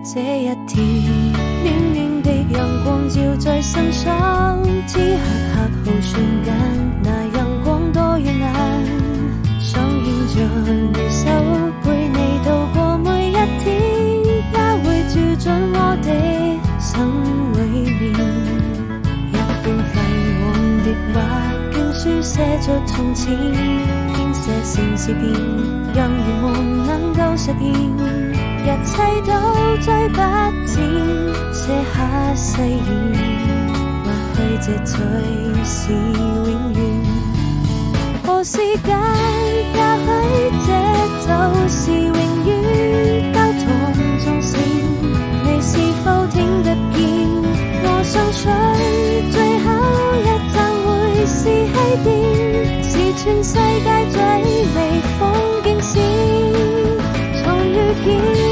這一天，暖暖的陽光照在身上，此刻刻好瞬間，那陽光多耀眼，想牽着你手陪你度過每一天，也會照進我的心裏面。一本廢往的畫經書寫着從前，編寫成詩篇，讓願望能夠實現。一切都追不剪，寫下誓言，或許這才是永遠。和時間，也許這就是永遠。交談縱線，你是否聽得見？我相信最後一站會是起點，是全世界最美風景線，從遇見。